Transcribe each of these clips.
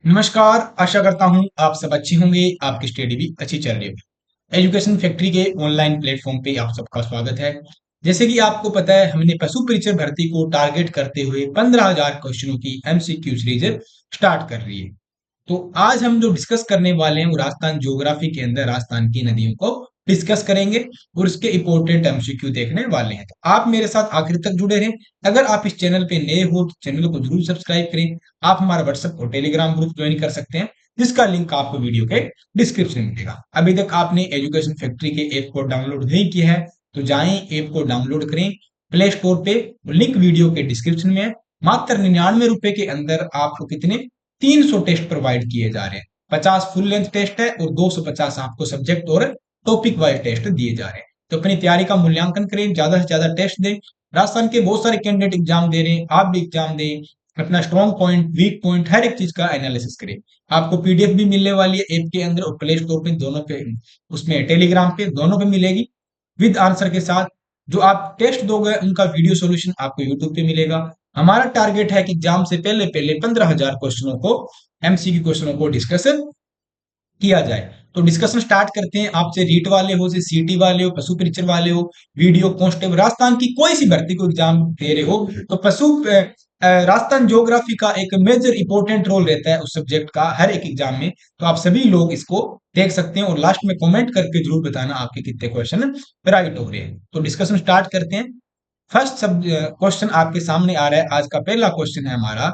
नमस्कार। आशा करता हूँ आप सब अच्छे होंगे, आपकी स्टडी भी अच्छी चल रही होगी। एजुकेशन फैक्ट्री के ऑनलाइन प्लेटफॉर्म पे आप सबका स्वागत है। जैसे कि आपको पता है, हमने पशु परिचय भर्ती को टारगेट करते हुए 15,000 क्वेश्चनों की एमसीक्यू सीरीज स्टार्ट कर रही है। तो आज हम जो डिस्कस करने वाले हैं वो राजस्थान ज्योग्राफी के अंदर राजस्थान की नदियों को डिस्कस करेंगे और उसके इंपॉर्टेंट एमसीक्यू देखने वाले हैं। तो आप मेरे साथ आखिर तक जुड़े रहें। अगर आप इस चैनल पे नए हो तो चैनल को जरूर सब्सक्राइब करें। आप हमारा व्हाट्सएप और टेलीग्राम ग्रुप ज्वाइन कर सकते हैं, जिसका लिंक आपको वीडियो के डिस्क्रिप्शन में मिलेगा। अभी तक आपने एजुकेशन फैक्ट्री के ऐप को डाउनलोड नहीं किया है तो जाएं, ऐप को डाउनलोड करें प्ले स्टोर पे। लिंक वीडियो के डिस्क्रिप्शन में है। मात्र 99 रुपए के अंदर आपको कितने 300 टेस्ट प्रोवाइड किए जा रहे हैं। 50 फुल लेंथ टेस्ट है और 250 आपको सब्जेक्ट और टॉपिक वाइज टेस्ट दिए जा रहे हैं। तो अपनी तैयारी का मूल्यांकन करें, ज्यादा से ज्यादा टेस्ट दें। राजस्थान के बहुत सारे कैंडिडेट एग्जाम दे रहे हैं, आप भी एग्जाम दें। अपना स्ट्रॉन्ग पॉइंट, वीक पॉइंट, हर एक चीज का एनालिसिस करें। आपको पीडीएफ भी मिलने वाली है ऐप के अंदर और प्ले स्टोर पे, दोनों पे, उसमें टेलीग्राम पे, दोनों पे मिलेगी विद आंसर के साथ। जो आप टेस्ट दोगे उनका वीडियो सॉल्यूशन आपको यूट्यूब पे मिलेगा। हमारा टारगेट है कि एग्जाम से पहले पहले 15,000 क्वेश्चनों को, एमसीक्यू क्वेश्चनों को डिस्कशन किया जाए। तो डिस्कशन स्टार्ट करते हैं। आपसे रीट वाले हो, से सीटी वाले हो, पशु परिचय वाले हो, वीडियो कांस्टेबल, राजस्थान की कोई सी भर्ती को एग्जाम दे रहे हो, तो राजस्थान ज्योग्राफी का एक मेजर इंपॉर्टेंट रोल रहता है उस सब्जेक्ट का हर एक एग्जाम में। तो आप सभी लोग इसको देख सकते हैं और लास्ट में कमेंट करके जरूर बताना आपके कितने क्वेश्चन राइट हो रहे हैं। तो डिस्कशन स्टार्ट करते हैं। फर्स्ट सब क्वेश्चन आपके सामने आ रहा है। आज का पहला क्वेश्चन है हमारा,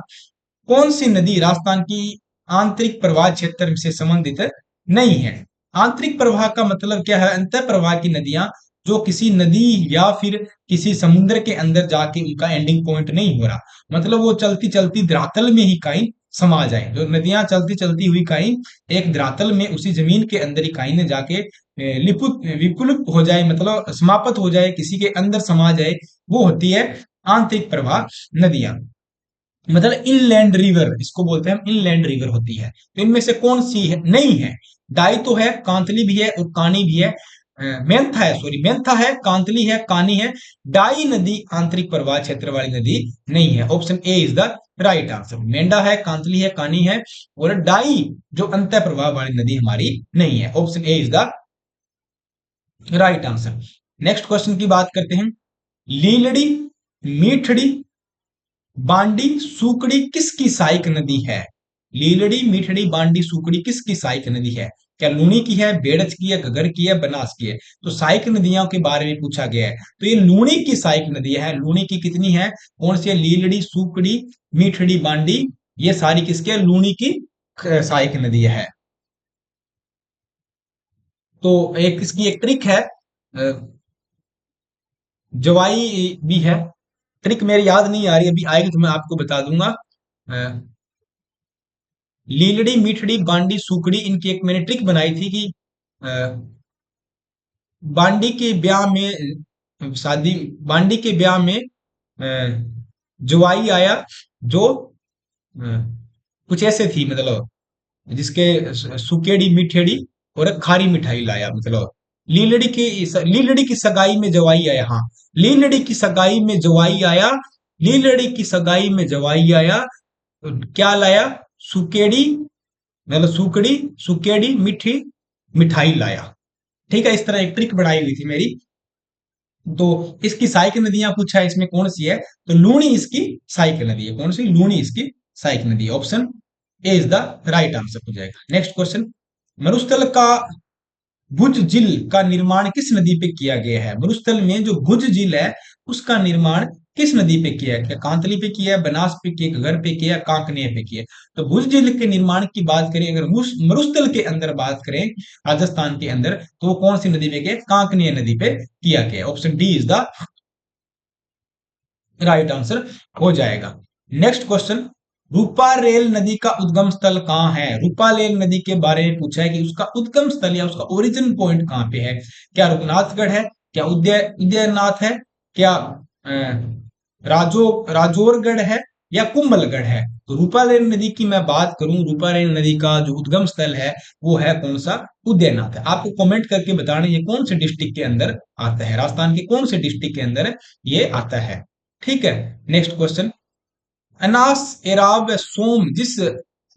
कौन सी नदी राजस्थान की आंतरिक प्रवाह क्षेत्र से संबंधित नहीं है? आंतरिक प्रवाह का मतलब क्या है? अंतः प्रवाह की नदियां जो किसी नदी या फिर किसी समुद्र के अंदर जाके उनका एंडिंग पॉइंट नहीं हो रहा, मतलब वो चलती चलती धरातल में ही कहीं समा जाए। जो नदियां चलती चलती हुई कहीं एक धरातल में, उसी जमीन के अंदर ही कहीं ने जाके लिपुत विकुलुप्त हो जाए, मतलब समाप्त हो जाए, किसी के अंदर समा जाए, वो होती है आंतरिक प्रवाह नदियां। मतलब इनलैंड रिवर इसको बोलते हैं, इनलैंड रिवर होती है। तो इनमें से कौन सी है नहीं है? डाई तो है, कांतली भी है और कानी भी है। मेंथा है, सॉरी, मेंथा है, कांतली है, कानी है। डाई नदी आंतरिक प्रवाह क्षेत्र वाली नदी नहीं है। Option A is the right answer. Mendha है, कांतली है, कानी है और डाई जो अंत प्रवाह वाली नदी हमारी नहीं है। Option A is the right answer. Next question की बात करते हैं। लीलड़ी, मीठड़ी, बांडी, सुकड़ी किसकी सहायक नदी है? लीलड़ी, मीठड़ी, बांडी, सुकड़ी किसकी सहायक नदी है? क्या लूनी की है, बेड़च की है, घगर की है, बनास की है? तो सहायक नदियों के बारे में पूछा गया है। तो ये लूनी की सहायक नदी है। लूनी की कितनी है, कौन सी है? लीलड़ी, सुकड़ी, मीठड़ी, बांडी, ये सारी किसके है? लूनी की सहायक नदी है। तो एक इसकी एक ट्रिक है, जवाई भी है। ट्रिक मेरी याद नहीं आ रही, अभी आएगी तो मैं आपको बता दूंगा। लीलड़ी, मीठड़ी, बांडी, सुकड़ी, इनकी एक मैंने ट्रिक बनाई थी कि अ, बांडी के ब्याह में, शादी, बांडी के ब्याह में जवाई आया जो अ, कुछ ऐसे थी, मतलब जिसके सुकेड़ी, मीठेड़ी और खारी मिठाई लाया, मतलब लीलड़ी की सगाई में जवाई आया। हाँ, लीलड़ी की सगाई में जवाई आया, लीलड़ी की सगाई में जवाई आया। तो क्या लाया? सुकेड़ी, मतलब सुकड़ी, सुकेड़ी, मीठी मिठाई लाया। ठीक है, इस तरह एक ट्रिक बनाई हुई थी मेरी। तो इसकी सहायक नदियां पूछा है, इसमें कौन सी है? तो लूणी इसकी सहायक नदी है। कौन सी? लूणी इसकी सहायक नदी है। Option A is the right answer हो जाएगा। Next question. मरुस्थल का भुज झील का निर्माण किस नदी पे किया गया है? मरुस्थल में जो भुज झील है उसका निर्माण किस नदी पे किया है? क्या कांतली पे किया है, बनास पे किया, घगर पे किया, कांकनिया पे किया? तो भुज झील के निर्माण की बात करें, अगर मरुस्थल के अंदर बात करें राजस्थान के अंदर, तो वो कौन सी नदी पे किया? कांकनिया नदी पे किया गया। Option D is the right answer हो जाएगा। Next question. रूपा रेल नदी का उद्गम स्थल कहाँ है? रूपा रेल नदी के बारे में पूछा है कि उसका उद्गम स्थल या उसका ओरिजिन पॉइंट कहाँ पे है। क्या रघुनाथगढ़ है, क्या उदयनाथ है, क्या राजोरगढ़ है, या कुंभलगढ़ है? तो रूपा रेल नदी की मैं बात करूं, रूपा रेल नदी का जो उद्गम स्थल है वो है कौन सा? उदयनाथ है। आपको कमेंट करके बताना ये कौन से डिस्ट्रिक्ट के अंदर आता है, राजस्थान के कौन से डिस्ट्रिक्ट के अंदर ये आता है। ठीक है। Next question. अनास एराव सोम जिस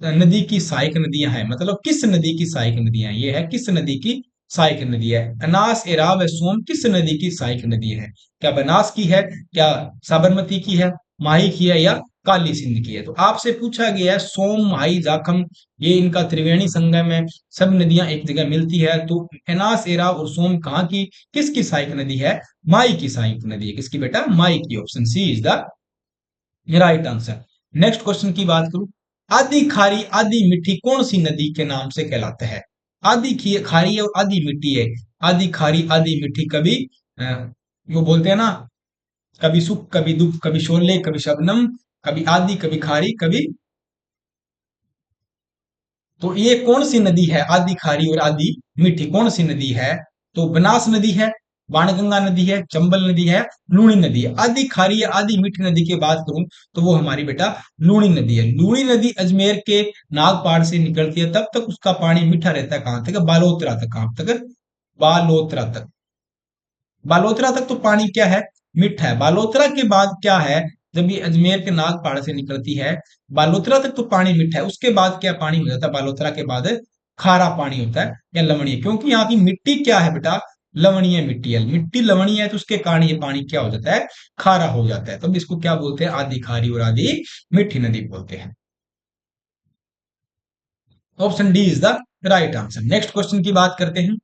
नदी की सहायक नदियां हैं, मतलब किस नदी की सहायक नदियां, ये है किस नदी की सहायक नदी है। अनास, एराब, सोम किस नदी की सहायक नदी है? क्या बनास की है, क्या साबरमती की है, माही की है, या काली सिंध की है? तो आपसे पूछा गया है सोम, माही, जाखम, ये इनका त्रिवेणी संगम है, सब नदियां एक जगह मिलती है। तो एनास, एराब और सोम कहाँ की, किसकी सहायक नदी है? माई की सहायक नदी है। किसकी बेटा? माई की। Option C is the right answer. Next question की बात करूं, आधी खारी आधी मीठी कौन सी नदी के नाम से कहलाता है? आधी खारी है और आधी मीठी है। आधी खारी आधी मीठी, कभी वो बोलते हैं ना, कभी सुख कभी दुख, कभी शोले कभी शबनम, कभी आधी कभी खारी कभी। तो ये कौन सी नदी है आधी खारी और आधी मीठी, कौन सी नदी है? तो बनास नदी है, बाणगंगा नदी है, चंबल नदी है, लूणी नदी है। आधी खारी या आधी मीठी नदी की बात करूं तो वो हमारी बेटा लूणी नदी है। लूणी नदी अजमेर के नागपाड़ से निकलती है, तब तक उसका पानी मीठा रहता है। कहां तक? बालोतरा तक। कहां तक? बालोतरा तक। बालोतरा तक तो पानी क्या है? मीठा है। बालोतरा के बाद क्या है? जब ये अजमेर के नागपाड़ से निकलती है, बालोतरा तक तो पानी मीठा है, उसके बाद क्या पानी हो जाता है? बालोतरा के बाद खारा पानी होता है या लवणीय, क्योंकि यहाँ की मिट्टी क्या है बेटा? लवणीय मिट्टी है। मिट्टी लवणीय है तो उसके कारण ये पानी क्या हो जाता है? खारा हो जाता है। तो इसको क्या बोलते हैं? आधी खारी और आधी मीठी नदी बोलते हैं। Option D is the right answer. Next question की बात करते हैं।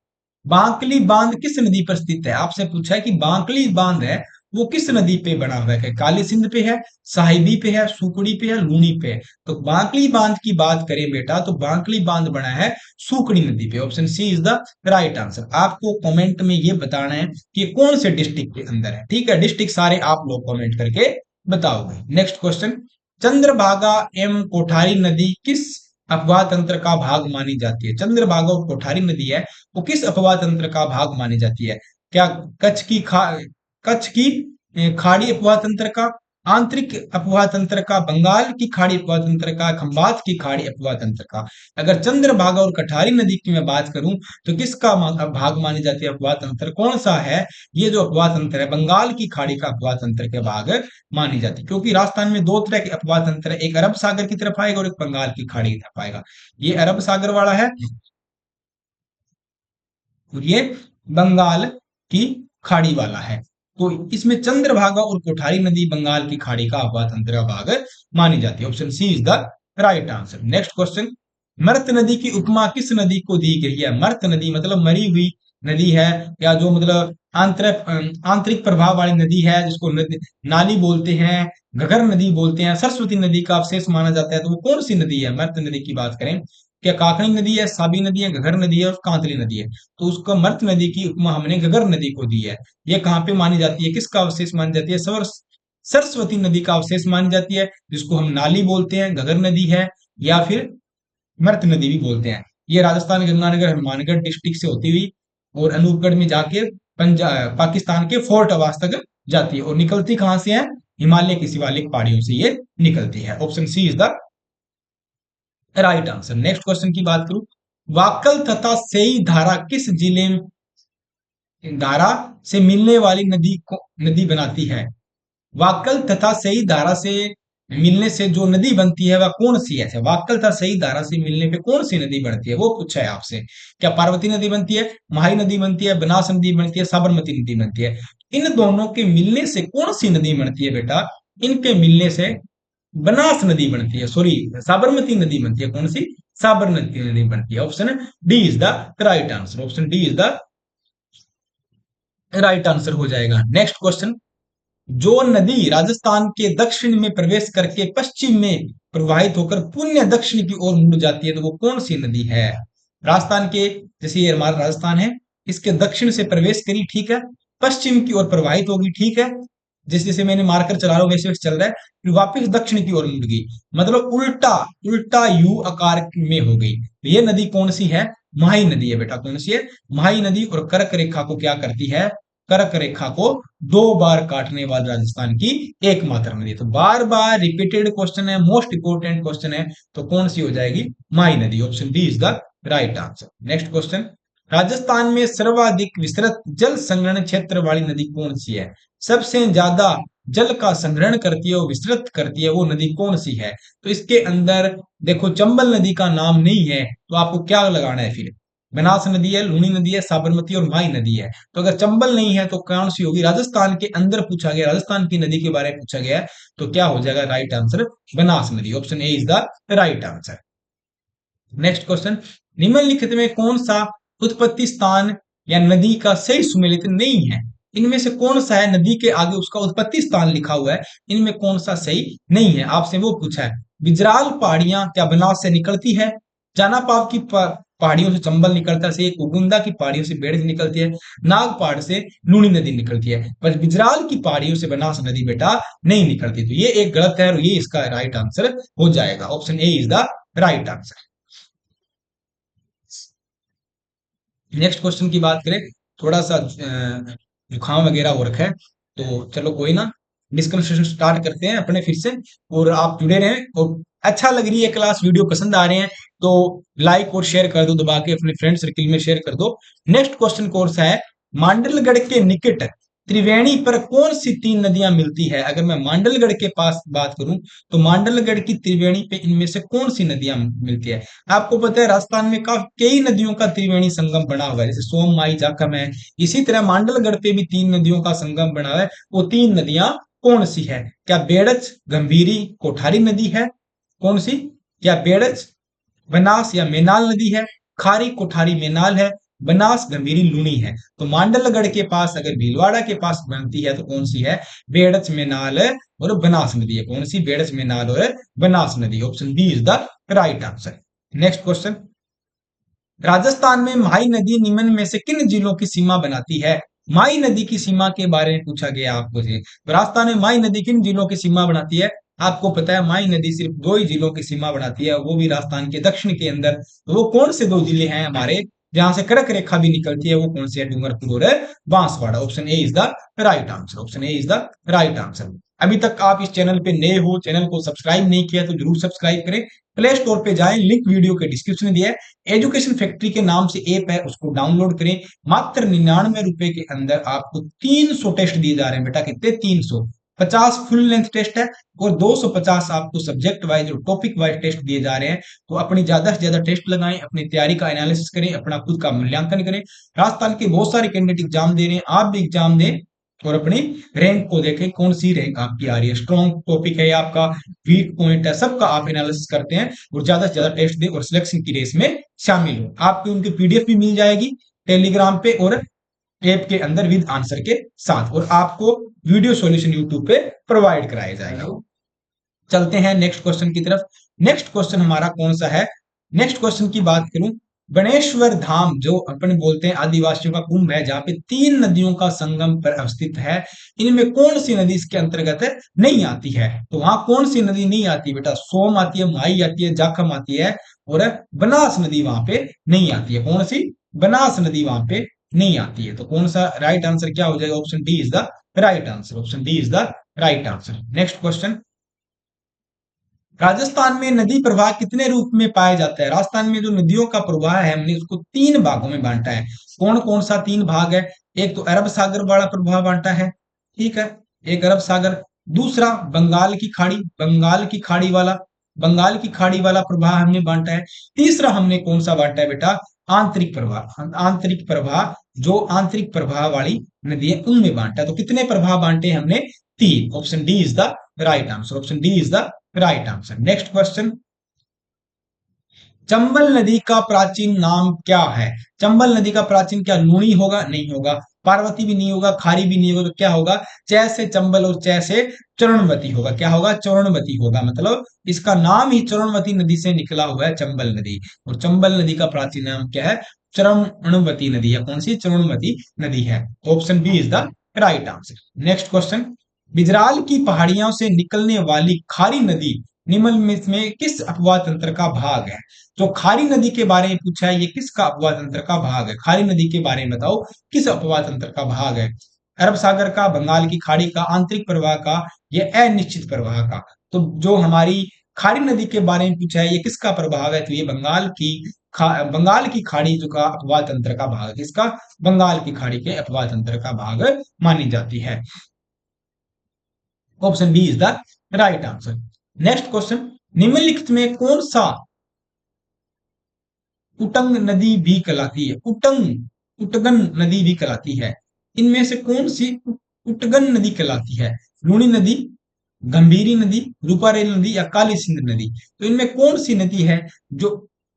बांकली बांध किस नदी पर स्थित है? आपसे पूछा है कि बांकली बांध है वो किस नदी पे बना हुआ है? काली सिंध पे है, साहिबी पे है, सुकड़ी पे है, लूनी पे है? तो बांकली बांध की बात करें बेटा तो बांकली बांध बना है सुकड़ी नदी पे। Option C is the right answer. आपको कमेंट में ये बताना है कि ये कौन से डिस्ट्रिक्ट के अंदर है। ठीक है, डिस्ट्रिक्ट सारे आप लोग कमेंट करके बताओगे। नेक्स्ट क्वेश्चन, चंद्रभागा एवं कोठारी नदी किस अफवाह तंत्र का भाग मानी जाती है? चंद्रभागा और कोठारी नदी है वो किस अफवाह तंत्र का भाग मानी जाती है? क्या कच्छ की खाड़ी अफवाह तंत्र का, आंतरिक अफवाह तंत्र का, बंगाल की खाड़ी अफवाह तंत्र का, खंबात की खाड़ी अफवाह तंत्र का? अगर चंद्रभागा और कठारी नदी की मैं बात करूं तो किसका भाग मानी जाती है? अफवाह तंत्र कौन सा है? ये जो अफवाह तंत्र है बंगाल की खाड़ी का अफवाह तंत्र के भाग मानी जाती है, क्योंकि राजस्थान में दो तरह के अफवाह तंत्र है, एक अरब सागर की तरफ आएगा और एक बंगाल की खाड़ी की तरफ आएगा। ये अरब सागर वाला है और ये बंगाल की खाड़ी वाला है। तो इसमें चंद्रभागा और कोठारी नदी बंगाल की खाड़ी का अफवाह तंत्र का भाग मानी जाती है। Option C is the right answer. Next question, मृत नदी की उपमा किस नदी को दी गई है? मृत नदी मतलब मरी हुई नदी है, या जो मतलब आंतरिक प्रभाव वाली नदी है, जिसको नदी नाली बोलते हैं, घगर नदी बोलते हैं, सरस्वती नदी का अवशेष माना जाता है। तो वो कौन सी नदी है? मृत नदी की बात करें, क्या काकनी नदी है, साबी नदी है, घगर नदी है और कांतली नदी है? तो उसको मृत नदी की उपमा हमने घगर नदी को दी है। ये कहाँ पे मानी जाती है? किसका अवशेष मानी जाती है? सरस्वती नदी का अवशेष मानी जाती है, जिसको हम नाली बोलते हैं, घगर नदी है, या फिर मृत नदी भी बोलते हैं। ये राजस्थान गंगानगर हनुमानगढ़ डिस्ट्रिक्ट से होती हुई और अनूपगढ़ में जाके पंजाब पाकिस्तान के फोर्ट आवास तक जाती है, और निकलती कहां से है? हिमालय की शिवालिक पहाड़ियों से ये निकलती है। Option C is the right answer. Next question की बात करूं, वाकल तथा सेई धारा किस जिले में धारा से मिलने वाली नदी को नदी बनाती है? वाकल तथा सही धारा से मिलने से जो नदी बनती है वह कौन सी है? वाकल तथा सही धारा से मिलने पे कौन सी नदी बनती है वो पूछा है आपसे। क्या पार्वती नदी बनती है, माही नदी बनती है, बनास नदी बनती है, साबरमती नदी बनती है? इन दोनों के मिलने से कौन सी नदी बनती है बेटा? इनके मिलने से बनास नदी बनती है, सॉरी साबरमती नदी बनती है। कौन सी? साबरमती नदी बनती है। Option D is the right answer. Option D is the right answer हो जाएगा। नेक्स्ट क्वेश्चन, जो नदी राजस्थान के दक्षिण में प्रवेश करके पश्चिम में प्रवाहित होकर पुण्य दक्षिण की ओर मुड़ जाती है, तो वो कौन सी नदी है? राजस्थान के, जैसे ये हमारा राजस्थान है, इसके दक्षिण से प्रवेश करी, ठीक है, पश्चिम की ओर प्रवाहित होगी, ठीक है, जैसे जैसे मैंने मार्कर चला रहा हूं वैसे वैसे चल रहा है, फिर वापस दक्षिण की ओर मुड़ गई, मतलब उल्टा उल्टा यू आकार में हो गई। ये नदी कौन सी है? माही नदी है बेटा। कौन सी है? माही नदी। और कर्क रेखा को क्या करती है? कर्क रेखा को दो बार काटने वाली राजस्थान की एकमात्र नदी। तो बार बार रिपीटेड क्वेश्चन है, मोस्ट इंपोर्टेंट क्वेश्चन है, तो कौन सी हो जाएगी? माही नदी। Option D is the right answer. Next question, Rajasthan में सर्वाधिक विस्तृत जल संग्रहण क्षेत्र वाली नदी कौन सी है? सबसे ज्यादा जल का संग्रहण करती है, वो विस्तृत करती है, वो नदी कौन सी है? तो इसके अंदर देखो चंबल नदी का नाम नहीं है, तो आपको क्या लगाना है फिर? बनास नदी है, लूनी नदी है, साबरमती और माई नदी है। तो अगर चंबल नहीं है तो कौन सी होगी? राजस्थान के अंदर पूछा गया, राजस्थान की नदी के बारे में पूछा गया है, तो क्या हो जाएगा राइट आंसर? बनास नदी। Option A is the right answer. Next question, निम्नलिखित में कौन सा उत्पत्ति स्थान या नदी का सही सुमेलित नहीं है? इनमें से कौन सा है नदी के आगे उसका उत्पत्ति स्थान लिखा हुआ है, इनमें कौन सा सही नहीं है? आपसे वो पूछा है। बिजराल पहाड़ियां क्या बनास से निकलती है? जानापाव की पहाड़ियों से चंबल निकलता है, उगुंदा की पहाड़ियों से बेड़ज निकलती है, नाग पहाड़ से लूनी नदी निकलती है, पर बिजराल की पहाड़ियों से बनास नदी बेटा नहीं निकलती। तो ये एक गलत है और ये इसका राइट आंसर हो जाएगा। Option A is the right answer. Next question की बात करें, थोड़ा सा जुकाम वगैरह हो रखा है, तो चलो कोई ना, डिस्कशन स्टार्ट करते हैं अपने फिर से। और आप जुड़े रहें, और अच्छा लग रही है क्लास, वीडियो पसंद आ रहे हैं तो लाइक और शेयर कर दो, दबा के अपने फ्रेंड सर्किल में शेयर कर दो। नेक्स्ट क्वेश्चन कौन सा है? मांडलगढ़ के निकट त्रिवेणी पर कौन सी तीन नदियां मिलती है? अगर मैं मांडलगढ़ के पास बात करूं, तो मांडलगढ़ की त्रिवेणी पे इनमें से कौन सी नदियां मिलती है? आपको पता है राजस्थान में काफी कई नदियों का त्रिवेणी संगम बना हुआ है, जैसे सोम, माई, जाखम है। इसी तरह मांडलगढ़ पे भी तीन नदियों का संगम बना हुआ है। वो तीन नदियां कौन सी है? क्या बेड़च, गंभीरी, कोठारी नदी है? कौन सी? क्या बेड़च, बनास या मेनाल नदी है? खारी, कोठारी, मेनाल है? बनास, गंभीरी, लूनी है? तो मांडलगढ़ के पास अगर भीलवाड़ा के पास बनती है तो कौन सी है? बेड़च, मेनाल और बनास नदी है। कौन सी? बेड़च, मेनाल और बनास नदी। Option B is the right answer. Next question, Rajasthan में माही नदी निम्न में से किन जिलों की सीमा बनाती है? माही नदी की सीमा के बारे में पूछा गया आपको से। तो राजस्थान में माही नदी किन जिलों की सीमा बनाती है? आपको पता है माही नदी सिर्फ दो ही जिलों की सीमा बनाती है, वो भी राजस्थान के दक्षिण के अंदर। तो वो कौन से दो जिले हैं हमारे जहां से कर्क रेखा भी निकलती है? वो कौन से है? डूंगरपुर और Banswara. Option A is the right answer. Option A is the right answer. अभी तक आप इस चैनल पे नए हो, चैनल को सब्सक्राइब नहीं किया तो जरूर सब्सक्राइब करें। प्ले स्टोर पे जाएं, लिंक वीडियो के डिस्क्रिप्शन में दिया है। एजुकेशन फैक्ट्री के नाम से ऐप है, उसको डाउनलोड करें। मात्र 99 रुपए के अंदर आपको 300 टेस्ट दिए जा रहे हैं बेटा। कितने? 300। 50 फुल लेंथ टेस्ट है और 250 आपको सब्जेक्ट वाइज और टॉपिक वाइज टेस्ट दिए जा रहे हैं। तो अपनी ज्यादा से ज्यादा टेस्ट लगाएं, अपनी तैयारी का एनालिसिस करें, अपना खुद का मूल्यांकन करें। राजस्थान के बहुत सारे कैंडिडेट एग्जाम दे रहे हैं, आप भी एग्जाम दें और अपनी रैंक को देखें, कौन सी रैंक आपकी आ रही है, स्ट्रॉन्ग टॉपिक है या आपका वीक पॉइंट है, सबका आप एनालिसिस करते हैं और ज्यादा से ज्यादा टेस्ट दें और सिलेक्शन की रेस में शामिल हो। आपको उनकी पीडीएफ भी मिल जाएगी टेलीग्राम पे और ऐप के अंदर विद आंसर के साथ, और आपको वीडियो सॉल्यूशन यूट्यूब पे प्रोवाइड कराया जाएगा। चलते हैं नेक्स्ट क्वेश्चन की तरफ। नेक्स्ट क्वेश्चन हमारा कौन सा है? नेक्स्ट क्वेश्चन की बात करूं, गणेश्वर धाम जो अपन बोलते हैं आदिवासियों का कुंभ है, जहां पे तीन नदियों का संगम पर अवस्थित है, इनमें कौन सी नदी इसके अंतर्गत नहीं आती है? तो वहां कौन सी नदी नहीं आती बेटा? सोम आती है, माई आती है, जाखम आती है और बनास नदी वहां पे नहीं आती है। कौन सी? बनास नदी वहां पे नहीं आती है। तो कौन सा राइट आंसर क्या हो जाएगा? Option D is the right answer. Option D is the right answer. Next question, Rajasthan में नदी प्रवाह कितने रूप में पाया जाता है? राजस्थान में जो नदियों का प्रवाह है, हमने उसको तीन भागों में बांटा है। कौन कौन सा तीन भाग है? एक तो अरब सागर वाला प्रवाह बांटा है, ठीक है, एक अरब सागर। दूसरा बंगाल की खाड़ी, बंगाल की खाड़ी वाला प्रवाह हमने बांटा है। तीसरा हमने कौन सा बांटा है बेटा? आंतरिक प्रवाह। आंतरिक प्रवाह, जो आंतरिक प्रवाह वाली नदी है उनमें बांटा है। तो कितने प्रवाह बांटे हमने? तीन। Option D is the right answer. Option D is the right answer. Next question, Chambal नदी का प्राचीन नाम क्या है? चंबल नदी का प्राचीन क्या लूणी होगा? नहीं होगा। पार्वती भी नहीं होगा, खारी भी नहीं होगा, तो क्या होगा? चै से चंबल और चै से चरणवती होगा। क्या होगा? चरणवती होगा। मतलब इसका नाम ही चरणवती नदी से निकला हुआ है, चंबल नदी। और चंबल नदी का प्राचीन नाम क्या है? चरणवती नदी है। कौन सी? चरणवती नदी है। Option B is the right answer. Next question, Bijral की पहाड़ियों से निकलने वाली खारी नदी निम्न में किस अपवाद तंत्र का भाग है? जो खारी नदी के बारे में पूछा है, ये किसका अपवाद तंत्र का भाग है? खारी नदी के बारे में बताओ, किस अपवाद तंत्र का भाग है? अरब सागर का, बंगाल की खाड़ी का, आंतरिक प्रवाह का, या अनिश्चित प्रवाह का? तो जो हमारी खारी नदी के बारे में पूछा है, ये किसका प्रभाव है? तो ये बंगाल की खाड़ी जो का अपवाद तंत्र का भाग है। किसका? बंगाल की खाड़ी के अपवाद तंत्र का भाग मानी जाती है। Option B is the right answer. Next question, निम्नलिखित में कौन सा उटंग नदी भी कहलाती है? उटगन नदी भी कहलाती है। इनमें से कौन सी उटगन नदी कहलाती है? लूणी नदी, गंभीरी नदी, रूपारेल नदी या काली सिंध नदी? तो इनमें कौन सी नदी है जो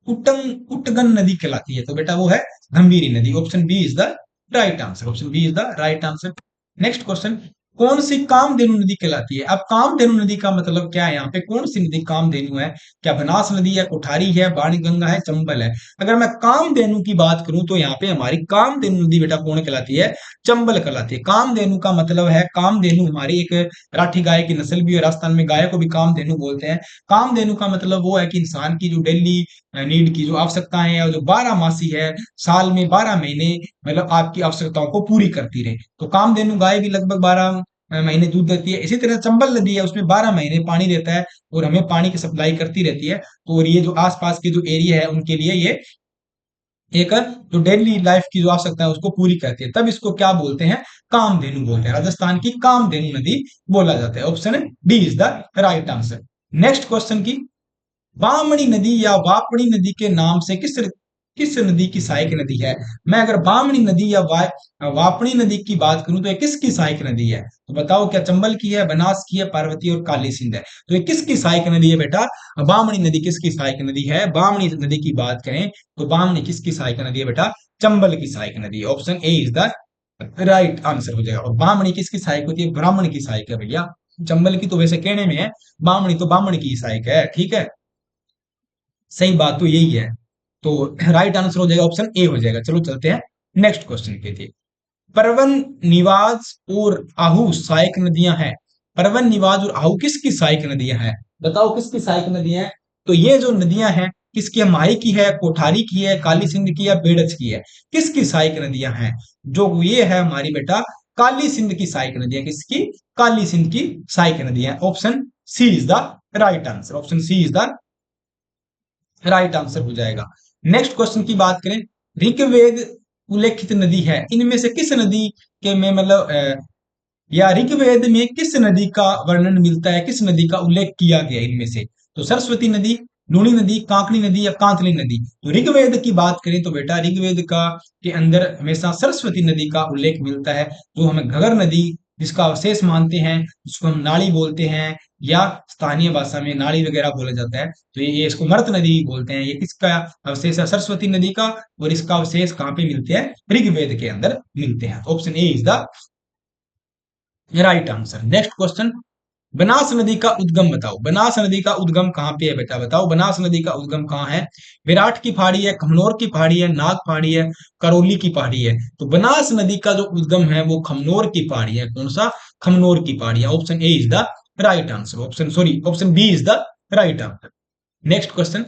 उटगन नदी कहलाती है? तो बेटा वो है गंभीरी नदी। Option B is the right answer. Option B is the right answer. Next question, कौन सी कामधेनु नदी कहलाती है? अब कामधेनु नदी का मतलब क्या है? यहाँ पे कौन सी नदी कामधेनु है? क्या बनास नदी है, कोठारी है, बाणगंगा है, चंबल है? अगर मैं कामधेनु की बात करूं तो यहाँ पे हमारी कामधेनु नदी बेटा कौन कहलाती है? चंबल कहलाती है। कामधेनु का मतलब है, कामधेनु हमारी एक राठी गाय की नस्ल भी है। राजस्थान में गाय को भी कामधेनु बोलते हैं। कामधेनु का मतलब वो है कि इंसान की जो डेली नीड की जो आवश्यकताएं है, और जो 12 मासी है, साल में 12 महीने मतलब आपकी आवश्यकताओं को पूरी करती रहे। तो कामधेनु गाय भी लगभग 12 महीने दूध देती है। इसी तरह चंबल नदी है, उसमें 12 महीने पानी देता है और हमें पानी की सप्लाई करती रहती है। तो और ये जो आसपास के जो एरिया है उनके लिए ये एक जो डेली लाइफ की जो आवश्यकता है उसको पूरी करती है। तब इसको क्या बोलते हैं? कामधेनु बोलते हैं। राजस्थान की कामधेनु नदी बोला जाता है। Option D is the right answer. Next question की, बामणी नदी या वापड़ी नदी के नाम से किस किस नदी की सहायक नदी है? मैं अगर बामणी नदी या वापड़ी नदी की बात करूं तो ये किसकी सहायक नदी है? तो बताओ, क्या चंबल की है, बनास की है, पार्वती और काली सिंध है? तो ये किसकी सहायक नदी है बेटा? बामणी नदी किसकी सहायक नदी है? बामणी नदी की बात करें तो बामणी किसकी सहायक नदी है बेटा? चंबल की सहायक नदी। Option A is the right answer हो जाएगा। और बामणी किसकी सहायक होती है? ब्राह्मण की सहायक है भैया। चंबल की तो वैसे कहने में है, बामणी तो ब्राह्मण की सहायक है। ठीक है, सही बात तो यही है। तो राइट आंसर हो जाएगा, ऑप्शन ए हो जाएगा। चलो चलते हैं नेक्स्ट क्वेश्चन के लिए। परवन, निवाज और आहू सहायक नदियां हैं। परवन, निवाज और आहू किसकी सहायक नदियां हैं? बताओ किसकी सहायक नदियां हैं? तो ये जो नदियां हैं किसकी है? माही की है, कोठारी की है, काली सिंध की है, बेड़च की है? किसकी सहायक नदियां हैं? जो ये है हमारी बेटा काली सिंध की सहायक नदियां। किसकी? काली सिंध की सहायक नदियां। Option C is the right answer. Option C is the right answer हो जाएगा। नेक्स्ट क्वेश्चन की बात करें, ऋग्वेद उल्लेखित नदी है, इनमें से किस नदी के में मतलब या ऋग्वेद में किस नदी का वर्णन मिलता है, किस नदी का उल्लेख किया गया इनमें से? तो सरस्वती नदी, लूणी नदी, कांकड़ी नदी या कांतली नदी? तो ऋग्वेद की बात करें तो बेटा ऋग्वेद का के अंदर हमेशा सरस्वती नदी का उल्लेख मिलता है, जो हमें घगर नदी जिसका अवशेष मानते हैं, जिसको हम नाली बोलते हैं या स्थानीय भाषा में नाली वगैरह बोला जाता है। तो ये इसको मृत नदी बोलते हैं। ये किसका अवशेष है? सरस्वती नदी का। और इसका अवशेष कहाँ पे मिलते हैं? ऋग्वेद के अंदर मिलते हैं। Option A is the right answer. Next question, Banas नदी का उद्गम बताओ। बनास नदी का उद्गम कहाँ पे है बेटा? बताओ बनास नदी का उद्गम कहाँ है? विराट की पहाड़ी है, खमनोर की पहाड़ी है, नाग पहाड़ी है, करौली की पहाड़ी है? तो बनास नदी का जो उद्गम है वो खमनोर की पहाड़ी है। कौन सा? खमनोर की पहाड़ी है। Option A is the right answer. Option B is the right answer. Next question,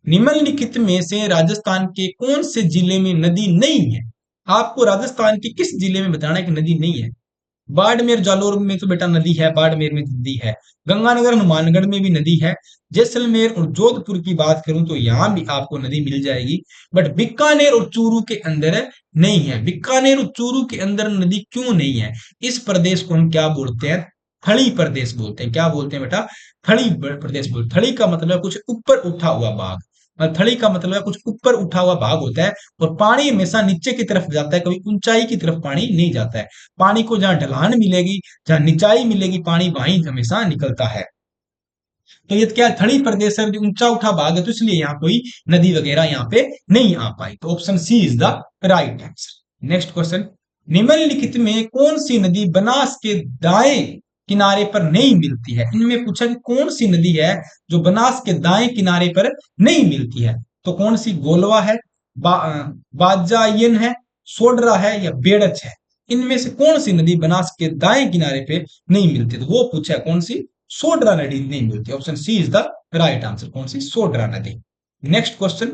निम्नलिखित में से राजस्थान के कौन से जिले में नदी नहीं है? आपको राजस्थान के किस जिले में बताना है कि नदी नहीं है? बाड़मेर जालोर में तो बेटा नदी है, बाड़मेर में नदी है। गंगानगर हनुमानगढ़ में भी नदी है। जैसलमेर और जोधपुर की बात करूं तो यहां भी आपको नदी मिल जाएगी। बट बीकानेर और चूरू के अंदर नहीं है। बीकानेर और चूरू के अंदर नदी क्यों नहीं है? इस प्रदेश को हम क्या बोलते हैं? थड़ी प्रदेश बोलते हैं। क्या बोलते हैं बेटा? थड़ी प्रदेश बोलते। थड़ी का मतलब है कुछ ऊपर उठा हुआ भाग। थड़ी का मतलब है कुछ ऊपर उठा हुआ भाग होता है, और पानी हमेशा नीचे की तरफ जाता है, कभी ऊंचाई की तरफ पानी नहीं जाता है। पानी को जहां ढलान मिलेगी, जहां निचाई मिलेगी, पानी वहीं हमेशा निकलता है। तो ये क्या थड़ी प्रदेश है, जो ऊंचा उठा भाग है, तो इसलिए यहाँ कोई नदी वगैरह यहाँ पे नहीं आ पाई। तो option C is the right answer. Next question, निम्नलिखित में कौन सी नदी बनास के दाएं किनारे पर नहीं मिलती है? इनमें पूछा कि कौन सी नदी है जो बनास के दाएं किनारे पर नहीं मिलती है? तो कौन सी? गोलवा है, बाजायन है, सोडरा है या बेड़च है? इनमें से कौन सी नदी बनास के दाएं किनारे पे नहीं मिलती? तो वो पूछा है कौन सी? सोडरा नदी नहीं मिलती। Option C is the right answer. कौन सी? सोडरा नदी। नेक्स्ट क्वेश्चन,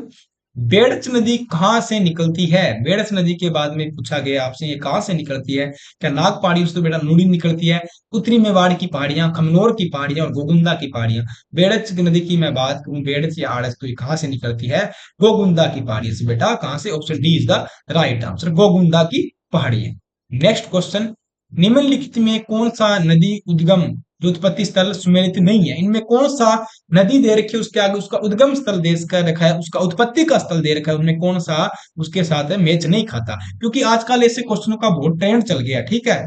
बेड़च नदी कहां से निकलती है? बेड़च नदी के बाद में पूछा गया आपसे, ये कहां से निकलती है? क्या नाग पहाड़ी से बेटा नूड़ी निकलती है, उत्तरी मेवाड़ की पहाड़ियां, खमनोर की पहाड़ियां और गोगुंदा की पहाड़ियां? बेड़च नदी की मैं बात करूं, बेड़च या आड़स, तो ये कहां से निकलती है? गोगुंदा की पहाड़ी से बेटा। कहां से? Option D is the right answer. Gogunda की पहाड़ी है। नेक्स्ट क्वेश्चन, निम्नलिखित में कौन सा नदी उद्गम जो उत्पत्ति स्थल सुमेलित नहीं है। इनमें कौन सा नदी दे रखी है, उसके आगे उसका उद्गम स्थल दे रखा है, उसका उत्पत्ति का स्थल दे रखा है, उनमें कौन सा उसके साथ मैच नहीं खाता। क्योंकि आजकल ऐसे क्वेश्चनों का बहुत ट्रेंड चल गया, ठीक है,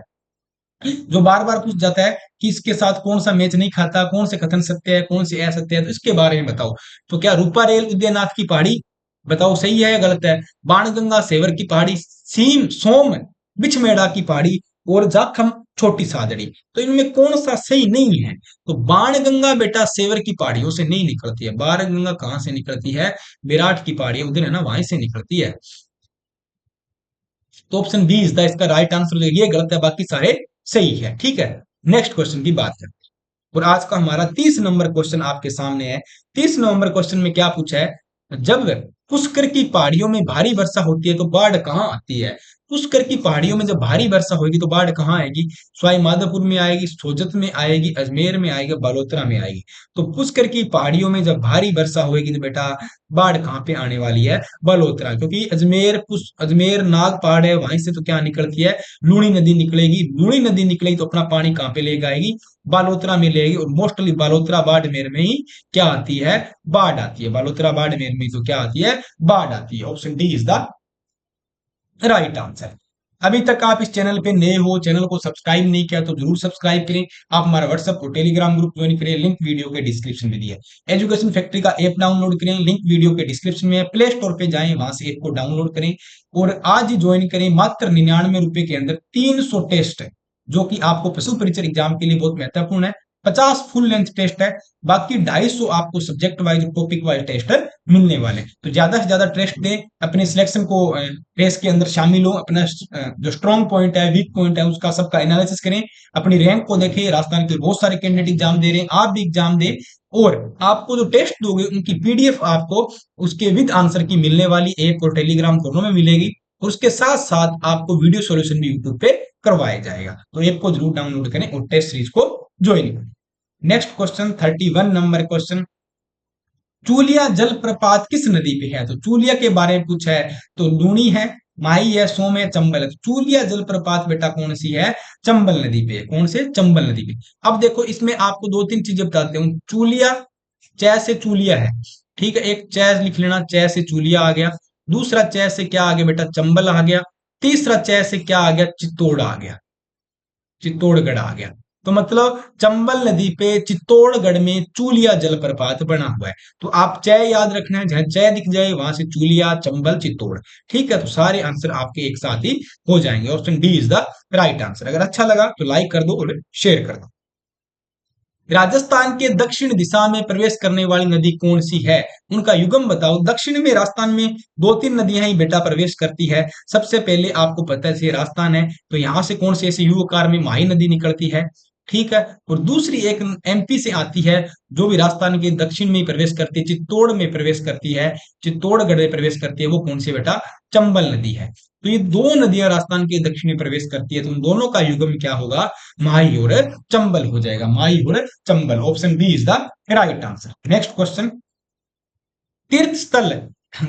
जो बार बार पूछ जाता है कि इसके साथ कौन सा मैच नहीं खाता, कौन से कथन सत्य है, कौन से असत्य है, तो इसके बारे में बताओ। तो क्या रूपा रेल उदयनाथ की पहाड़ी, बताओ सही है या गलत है। बाणगंगा सेवर की पहाड़ी, सीम सोम बिछमेड़ा की पहाड़ी, और जाखम छोटी सादड़ी, तो इनमें कौन सा सही नहीं है। तो बाणगंगा बेटा सेवर की पहाड़ियों से नहीं निकलती है। बाणगंगा कहां से निकलती है, विराट की पहाड़ी उधर है ना, वहीं से निकलती है। तो ऑप्शन बी इज द इसका राइट आंसर, ये गलत है, बाकी सारे सही है, ठीक है। नेक्स्ट क्वेश्चन की बात करते हैं, और आज का हमारा 30 नंबर क्वेश्चन आपके सामने है। 30 नंबर क्वेश्चन में क्या पूछा है, जब पुष्कर की पहाड़ियों में भारी वर्षा होती है तो बाढ़ कहाँ आती है। पुष्कर की पहाड़ियों में जब भारी वर्षा होगी तो बाढ़ कहाँ आएगी, सवाई माधोपुर में आएगी, सोजत में आएगी, अजमेर में आएगी, बालोतरा में आएगी। तो पुष्कर की पहाड़ियों में जब भारी वर्षा होगी तो बेटा बाढ़ कहाँ पे आने वाली है, बालोतरा, क्योंकि अजमेर नाग पहाड़ है, वहां से तो क्या निकलती है, लूणी नदी निकलेगी। लूणी नदी निकलेगी तो अपना पानी कहाँ पे लेके आएगी, बालोतरा में लेगी। और मोस्टली बालोतरा बाड़मेर में ही क्या आती है, बाढ़ आती है। बालोतरा बाड़मेर में तो क्या आती है, बाढ़ आती है। Option D is the right answer. अभी तक आप इस चैनल पे नए हो, चैनल को सब्सक्राइब नहीं किया तो जरूर सब्सक्राइब करें। आप हमारा व्हाट्सएप और टेलीग्राम ग्रुप ज्वाइन करें, लिंक वीडियो के डिस्क्रिप्शन में दिया है। एजुकेशन फैक्ट्री का ऐप डाउनलोड करें, लिंक वीडियो के डिस्क्रिप्शन में है। प्ले स्टोर पे जाएं, वहां से ऐप को डाउनलोड करें और आज ही ज्वाइन करें। मात्र 99 रुपए के अंदर 300 टेस्ट है, जो कि आपको पशु परीक्षण एग्जाम के लिए बहुत महत्वपूर्ण है। 50 फुल लेंथ टेस्ट है, बाकी 250 आपको subject wise topic wise test मिलने वाले। तो ज्यादा से ज्यादा टेस्ट दें, अपने सिलेक्शन को रेस के अंदर शामिल हो, अपना जो स्ट्रॉन्ग पॉइंट है, वीक पॉइंट है, उसका सबका एनालिसिस करें, अपनी रैंक को देखें। राजस्थान के बहुत सारे कैंडिडेट एग्जाम दे रहे हैं, आप भी एग्जाम दें, और आपको जो टेस्ट दोगे उनकी पीडीएफ आपको उसके विद आंसर की मिलने वाली, ऐप और टेलीग्राम दोनों में मिलेगी। और उसके साथ साथ आपको वीडियो सॉल्यूशन भी यूट्यूब पे करवाया जाएगा। तो ऐप को जरूर डाउनलोड करें और टेस्ट सीरीज को ज्वाइन करें। Next question 31 number question, Chuliya जलप्रपात किस नदी पे है। तो चूलिया के बारे में पूछा है, तो लूणी है, माही है, सोम है, चंबल है। तो चूलिया जलप्रपात बेटा कौन सी है, चंबल नदी पे है। कौन से, चंबल नदी पे। अब देखो इसमें आपको दो तीन चीजें बताते हूँ। चूलिया, च से चूलिया है, ठीक है, एक च लिख लेना, च से चूलिया आ गया। दूसरा च से क्या आ गया बेटा, चंबल आ गया। तीसरा च से क्या आ गया, चित्तौड़ आ गया, चित्तौड़गढ़ आ गया। तो मतलब चंबल नदी पे चित्तौड़गढ़ में चूलिया जलप्रपात बना हुआ है। तो आप चय याद रखना है, जहां चय दिख जाए वहां से चूलिया, चंबल, चित्तौड़, ठीक है। तो सारे आंसर आपके एक साथ ही हो जाएंगे। Option D is the right answer. अगर अच्छा लगा तो लाइक कर दो और शेयर कर दो। राजस्थान के दक्षिण दिशा में प्रवेश करने वाली नदी कौन सी है, उनका युगम बताओ। दक्षिण में राजस्थान में दो तीन नदियां ही बेटा प्रवेश करती है। सबसे पहले आपको पता है राजस्थान है, तो यहां से कौन सी ऐसी यू आकार में माही नदी निकलती है, ठीक है। और दूसरी एक एमपी से आती है, जो भी राजस्थान के दक्षिण में प्रवेश करती है, चित्तौड़ में प्रवेश करती है, चित्तौड़गढ़ में प्रवेश करती है, वो कौन सी बेटा, चंबल नदी है। तो ये दो नदियां राजस्थान के दक्षिण में प्रवेश करती है, तो उन दोनों का युगम क्या होगा, माही और चंबल हो जाएगा, माही और Chambal. Option B is the right answer. Next question, तीर्थ स्थल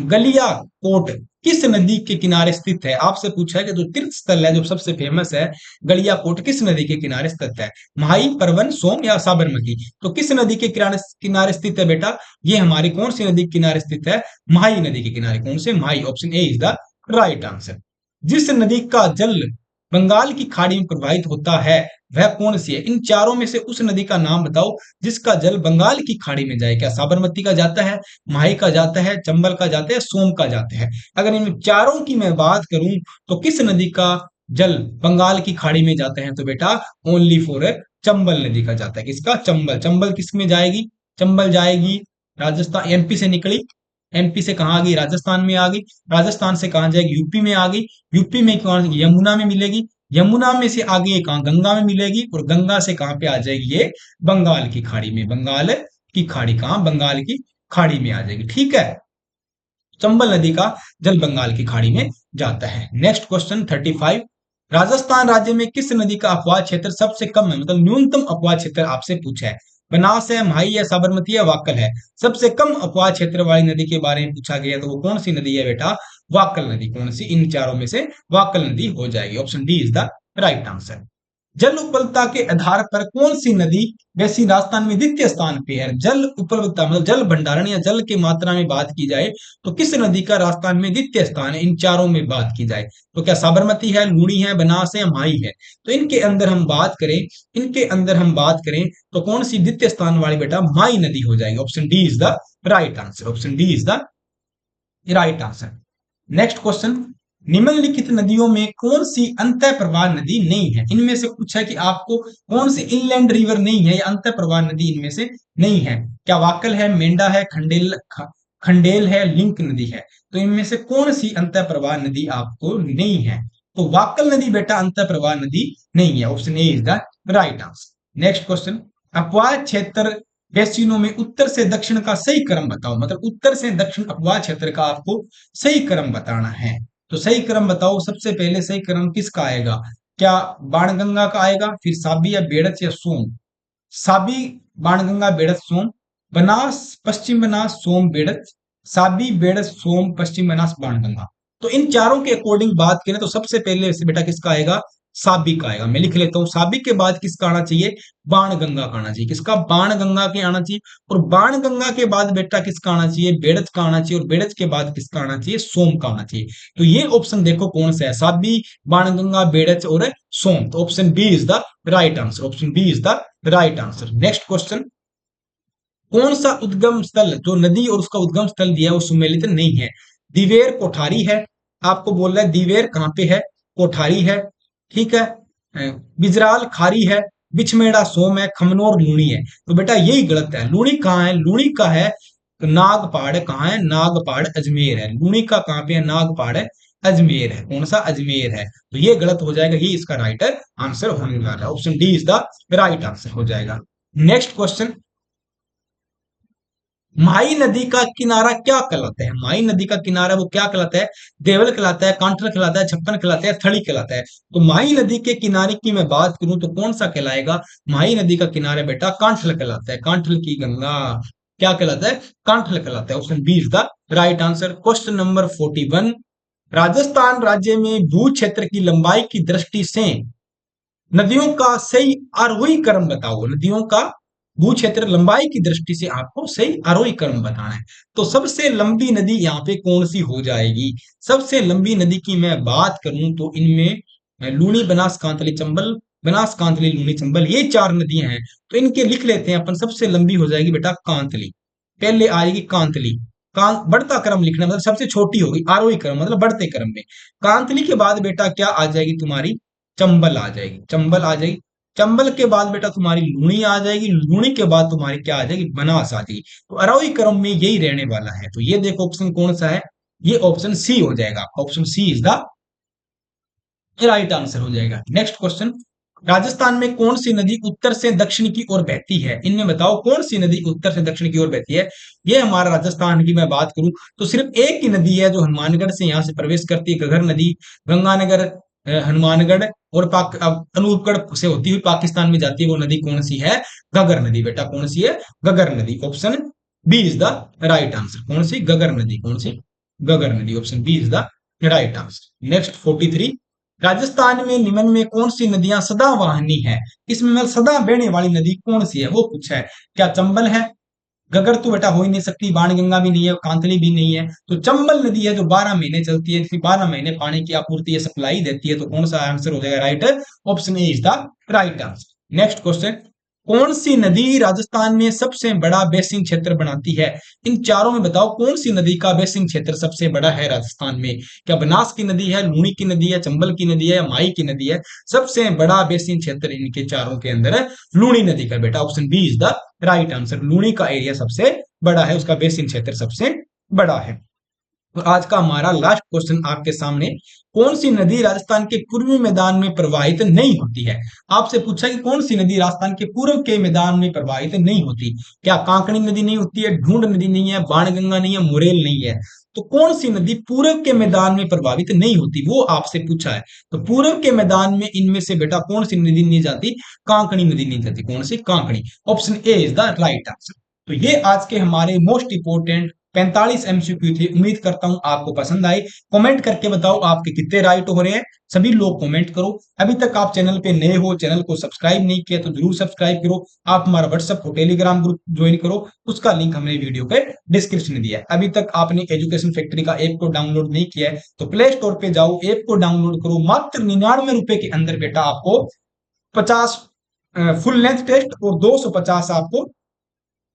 गलिया कोट किस नदी के किनारे स्थित है। आपसे पूछा है कि जो तीर्थ स्थल है जो सबसे फेमस है गलिया कोट, किस नदी के किनारे स्थित है, माही, परवन, सोम या साबरमती। तो किस नदी के किनारे किनारे स्थित है बेटा, ये हमारी कौन सी नदी के किनारे स्थित है, माही नदी के किनारे। कौन से, Mahi. Option A is the right answer. जिस नदी का जल बंगाल की खाड़ी में प्रवाहित होता है वह कौन सी है। इन चारों में से उस नदी का नाम बताओ जिसका जल बंगाल की खाड़ी में जाए। क्या साबरमती का जाता है, माही का जाता है, चंबल का जाता है, सोम का जाता है। अगर इन चारों की मैं बात करूं तो किस नदी का जल बंगाल की खाड़ी में जाता है, तो बेटा ओनली फॉर चंबल नदी का जाता है। किसका, चंबल। चंबल किस में जाएगी, चंबल जाएगी राजस्थान, एमपी से निकली, एमपी से कहा आ गई, राजस्थान में आ गई। राजस्थान से कहा जाएगी, यूपी में आ गई। यूपी में कौन, यमुना में मिलेगी। यमुना में से आगे कहा, गंगा में मिलेगी। और गंगा से कहां पे आ जाएगी, ये बंगाल की खाड़ी में। बंगाल की खाड़ी कहां, बंगाल की खाड़ी में आ जाएगी, ठीक है। चंबल नदी का जल बंगाल की खाड़ी में जाता है। नेक्स्ट क्वेश्चन 35, राजस्थान राज्य में किस नदी का अपवाद क्षेत्र सबसे कम है, मतलब न्यूनतम अपवाद क्षेत्र आपसे पूछा है। बनास है, माही है, साबरमती है, वाकल है। सबसे कम अपवाद क्षेत्र वाली नदी के बारे में पूछा गया, तो वो कौन सी नदी है बेटा, वाकल नदी। कौन सी, इन चारों में से वाकल नदी हो जाएगी। Option D is the right answer. जल उपलब्धता के आधार पर कौन सी नदी वैसी राजस्थान में द्वितीय स्थान पे है? जल उपलब्धता मतलब जल भंडारण या जल की मात्रा में बात की जाए तो किस नदी का राजस्थान में द्वितीय स्थान है? इन चारों में बात की जाए तो क्या साबरमती है, लूणी है, बनास है, माही है? तो इनके अंदर हम बात करें तो कौन सी द्वितीय स्थान वाली बेटा? माही नदी हो जाएगी। Option D is the right answer. Option D is the right answer. Next question, निम्नलिखित नदियों में कौन सी अंतः प्रवाह नदी नहीं है? इनमें से पूछा है कि आपको कौन सी इनलैंड रिवर नहीं है या अंतः प्रवाह नदी इनमें से नहीं है? क्या वाकल है, मेंढा है, खंडेल है, लिंक नदी है? तो इनमें से कौन सी अंतः प्रवाह नदी आपको नहीं है? तो वाकल नदी बेटा अंतः प्रवाह नदी नहीं है। Option A is the right answer. Next question, अपवाह क्षेत्र बेसिनों में उत्तर से दक्षिण का सही क्रम बताओ। मतलब उत्तर से दक्षिण अपवाह क्षेत्र का आपको सही क्रम बताना है। तो सही क्रम बताओ, सबसे पहले सही क्रम किसका आएगा? क्या बाणगंगा का आएगा, फिर साबी या बेड़च या सोम? साबी, बाणगंगा, बेड़च, सोम। बनास, पश्चिम बनास, सोम, बेड़च। साबी, बेड़च, सोम, पश्चिम बनास, बाणगंगा। तो इन चारों के अकॉर्डिंग बात करें तो सबसे पहले से बेटा किसका आएगा? साबी का आएगा। मैं लिख लेता हूं, साबी के बाद किसका आना चाहिए? बाण गंगा का आना चाहिए। किसका? बाण गंगा के आना चाहिए। और बाण गंगा के बाद बेटा किसका आना चाहिए? बेड़च का आना चाहिए। और बेड़च के बाद किसका आना चाहिए? सोम का आना चाहिए। तो ये ऑप्शन देखो कौन सा है? साबी, बाण गंगा, बेड़च और सोम। तो option B is the right answer. Option B is the right answer. Next question, कौन सा उद्गम स्थल, जो नदी और उसका उद्गम स्थल दिया है वो सुमेलित नहीं है? दिवेर कोठारी है, आपको बोल रहा है दिवेर कहां पे है? कोठारी है, ठीक है। बिजराल खारी है, बिछमेड़ा सोम है, खमनोर लूणी है। तो बेटा यही गलत है। लूणी कहाँ है? लूणी का है नागपाड़। कहाँ है? नागपाड़ अजमेर है। लूणी का कहां पे है? नागपाड़ है, अजमेर है। कौन सा? अजमेर है। तो ये गलत हो जाएगा, ये इसका राइट आंसर होने वाला है। Option D is the right answer हो जाएगा। नेक्स्ट क्वेश्चन, माही नदी का किनारा क्या कहलाता है? माही नदी का किनारा वो क्या कहलाता है? देवल कहलाता है, कांठल कहलाता है, छप्पन कहलाता है, थड़ी कहलाता है? तो माही नदी के किनारे की मैं बात करूं तो कौन सा कहलाएगा? माही नदी का किनारा बेटा कांठल कहलाता है। कांठल की गंगा क्या कहलाता है? कांठल कहलाता है। Option B is the right answer. Question number 41, Rajasthan राज्य में भू क्षेत्र की लंबाई की दृष्टि से नदियों का सही आरोही क्रम बताओ। नदियों का भू क्षेत्र लंबाई की दृष्टि से आपको सही आरोही क्रम बताना है। तो सबसे लंबी नदी यहाँ पे कौन सी हो जाएगी? सबसे लंबी नदी की मैं बात करूं तो इनमें लूणी, बनास, कांतली, चंबल, बनास, कांतली, लूणी, चंबल, ये चार नदियां हैं। तो इनके लिख लेते हैं अपन। सबसे लंबी हो जाएगी बेटा कांतली, पहले आएगी कांतली। बढ़ता क्रम लिखना, मतलब सबसे छोटी होगी, आरोही क्रम मतलब बढ़ते क्रम में। कांतली के बाद बेटा क्या आ जाएगी तुम्हारी? चंबल आ जाएगी। चंबल आ जाएगी। चंबल के बाद बेटा तुम्हारी लूणी आ जाएगी। लूणी के बाद तुम्हारी क्या आ जाएगी? बनास आ जाएगी। तो आरोही क्रम में यही रहने वाला है। तो ये देखो ऑप्शन कौन सा है? ये ऑप्शन सी हो जाएगा। Option C is the right answer हो जाएगा। नेक्स्ट क्वेश्चन, राजस्थान में कौन सी नदी उत्तर से दक्षिण की ओर बहती है? इनमें बताओ कौन सी नदी उत्तर से दक्षिण की ओर बहती है? ये हमारा राजस्थान की मैं बात करूं तो सिर्फ एक ही नदी है जो हनुमानगढ़ से यहां से प्रवेश करती है, घगर नदी। गंगानगर, हनुमानगढ़ और अनूपगढ़ से होती हुई पाकिस्तान में जाती है। वो नदी कौन सी है? गगर नदी बेटा। कौन सी है? गगर नदी। Option B is the right answer. कौन सी? गगर नदी। कौन सी? गगर नदी। Option B is the right answer. Next 43, Rajasthan में निम्न में कौन सी नदियां सदावाहिनी है? इसमें मतलब सदा बहने वाली नदी कौन सी है वो पूछा है। क्या चंबल है? गगर तो बेटा हो ही नहीं सकती, बाण गंगा भी नहीं है, कांतली भी नहीं है। तो चंबल नदी है जो 12 महीने चलती है, फिर 12 महीने पानी की आपूर्ति सप्लाई देती है। तो कौन सा आंसर हो जाएगा? Right, option A is the right answer. Next question, कौन सी नदी राजस्थान में सबसे बड़ा बेसिन क्षेत्र बनाती है? इन चारों में बताओ कौन सी नदी का बेसिन क्षेत्र सबसे बड़ा है राजस्थान में? क्या बनास की नदी है, लूणी की नदी है, चंबल की नदी है या माई की नदी है? सबसे बड़ा बेसिन क्षेत्र इनके चारों के अंदर है लूणी नदी का बेटा। Option B is the right answer. Luni का एरिया सबसे बड़ा है, उसका बेसिन क्षेत्र सबसे बड़ा है। तो आज का हमारा लास्ट क्वेश्चन आपके सामने, कौन सी नदी राजस्थान के पूर्वी मैदान में प्रवाहित नहीं होती है? आपसे पूछा कि कौन सी नदी राजस्थान के पूर्व के मैदान में प्रवाहित नहीं होती? क्या कांकड़ी नदी नहीं होती है, ढूंढ नदी नहीं है, बाणगंगा नहीं है, मुरेल नहीं है? तो कौन सी नदी पूर्व के मैदान में प्रभावित नहीं होती वो आपसे पूछा है। तो पूर्व के मैदान में इनमें से बेटा कौन सी नदी नहीं जाती? कांकड़ी नदी नहीं जाती। कौन सी? Kankri. Option A is the right answer. तो ये आज के हमारे मोस्ट इंपोर्टेंट 45 एमसीक्यू थे। उम्मीद करता हूं आपको पसंद आए। कमेंट करके बताओ आपके कितने राइट हो रहे हैं। सभी लोग कमेंट करो। अभी तक आप चैनल पे नए हो, चैनल को सब्सक्राइब नहीं किया तो जरूर सब्सक्राइब करो। आप हमारा व्हाट्सएप और टेलीग्राम ग्रुप ज्वाइन करो, उसका लिंक हमने वीडियो पे डिस्क्रिप्शन में दिया है। अभी तक आपने एजुकेशन फैक्ट्री का ऐप को डाउनलोड नहीं किया है तो प्ले स्टोर पे जाओ, ऐप को डाउनलोड करो। मात्र 99 रुपए के अंदर बेटा आपको 50 फुल लेंथ टेस्ट और 250 आपको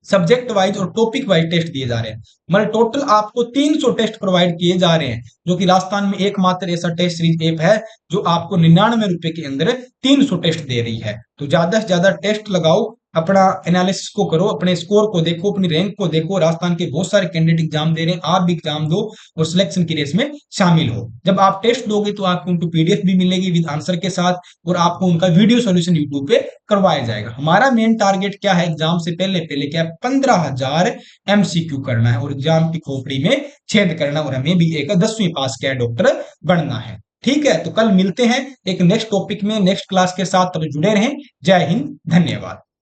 सब्जेक्ट वाइज और टॉपिक वाइज टेस्ट दिए जा रहे हैं। मतलब टोटल आपको 300 टेस्ट प्रोवाइड किए जा रहे हैं, जो कि राजस्थान में एकमात्र ऐसा टेस्ट सीरीज ऐप है जो आपको 99 रुपए के अंदर 300 टेस्ट दे रही है। तो ज्यादा से ज्यादा टेस्ट लगाओ, अपना एनालिसिस को करो, अपने स्कोर को देखो, अपनी रैंक को देखो। राजस्थान के बहुत सारे कैंडिडेट एग्जाम दे रहे हैं, आप भी एग्जाम दो और सिलेक्शन की रेस में शामिल हो। जब आप टेस्ट दोगे तो आपको उनको पीडीएफ भी मिलेगी विद आंसर के साथ, और आपको उनका वीडियो सॉल्यूशन यूट्यूब पे करवाया जाएगा। हमारा मेन टारगेट क्या है एग्जाम से पहले पहले क्या है, 15,000 एमसीक्यू करना है और एग्जाम की खोपड़ी में छेद करना, और हमें भी एक 10वीं पास किया डॉक्टर बनना है। ठीक है, तो कल मिलते हैं एक नेक्स्ट टॉपिक में नेक्स्ट क्लास के साथ, तब जुड़े रहें। जय हिंद, धन्यवाद।